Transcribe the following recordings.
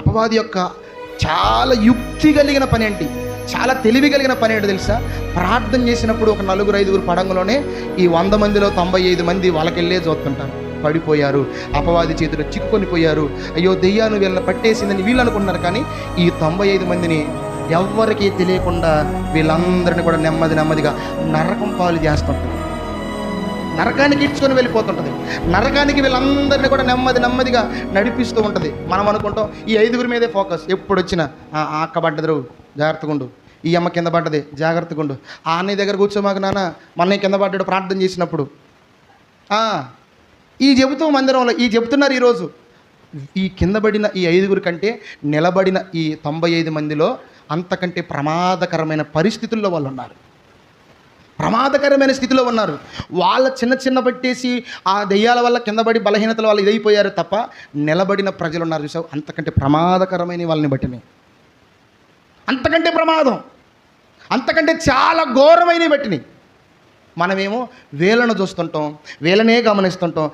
అపవాది యొక్క చాలా యుక్తి కలిగిన పని ఏంటి, చాలా తెలివి కలిగిన పని ఏంటో తెలుసా? ప్రార్థన చేసినప్పుడు ఒక 4-5 పడంగలోనే ఈ 100 మందిలో 95 మంది వాళ్ళకెళ్ళే చూస్తుంటారు. పడిపోయారు, అపవాది చేతిలో చిక్కుకొని పోయారు, అయ్యో దెయ్యాన్ని వీళ్ళని పట్టేసిందని వీళ్ళు అనుకుంటున్నారు. కానీ ఈ 95 మందిని ఎవ్వరికీ తెలియకుండా వీళ్ళందరినీ కూడా నెమ్మదిగా నరకం పాలు చేస్తుంటారు. నరకానికి ఇడ్చుకొని వెళ్ళిపోతుంటుంది. నరకానికి వీళ్ళందరినీ కూడా నెమ్మదిగా నడిపిస్తూ ఉంటుంది. మనం అనుకుంటాం ఈ 5 మీదే ఫోకస్. ఎప్పుడు వచ్చినా ఆ అక్క పడ్డదు జాగ్రత్తగా ఉండు, ఈ అమ్మ కింద పడ్డది జాగ్రత్తగా ఉండు, ఆ అన్నయ్య దగ్గర కూర్చోమాక నాన్న మొన్న కింద పడ్డాడు ప్రార్థన చేసినప్పుడు ఈ చెబుతూ మందిరంలో ఈ చెబుతున్నారు. ఈరోజు ఈ కింద పడిన ఈ 5 కంటే నిలబడిన ఈ 95 మందిలో అంతకంటే ప్రమాదకరమైన పరిస్థితుల్లో వాళ్ళు ఉన్నారు. ప్రమాదకరమైన స్థితిలో ఉన్నారు. వాళ్ళ చిన్న పట్టేసి ఆ దెయ్యాల వల్ల కింద పడి బలహీనతల వల్ల ఇదైపోయారు తప్ప నిలబడిన ప్రజలు ఉన్నారు. చూసావు, అంతకంటే ప్రమాదకరమైన వాళ్ళని బట్టిని, అంతకంటే ప్రమాదం, అంతకంటే చాలా ఘోరమైనవి బట్టిని. మనమేమో వీళ్ళను చూస్తుంటాం, వీళ్ళనే గమనిస్తుంటాం.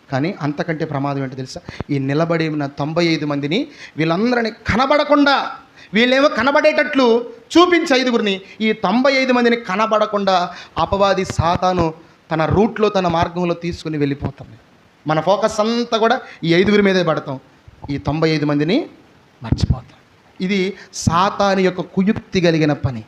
కానీ అంతకంటే ప్రమాదం ఏంటో తెలుసా? ఈ నిలబడిన 95 మందిని వీళ్ళందరినీ కనబడకుండా, వీళ్ళేమో కనబడేటట్లు చూపించి 5 ఈ 95 మందిని కనబడకుండా అపవాది సాతాను తన రూట్లో తన మార్గంలో తీసుకుని వెళ్ళిపోతుంది. మన ఫోకస్ అంతా కూడా ఈ 5 మీదే పడతాం, ఈ 95 మందిని మర్చిపోతాం. ఇది సాతాను యొక్క కుయుక్తి కలిగిన పని.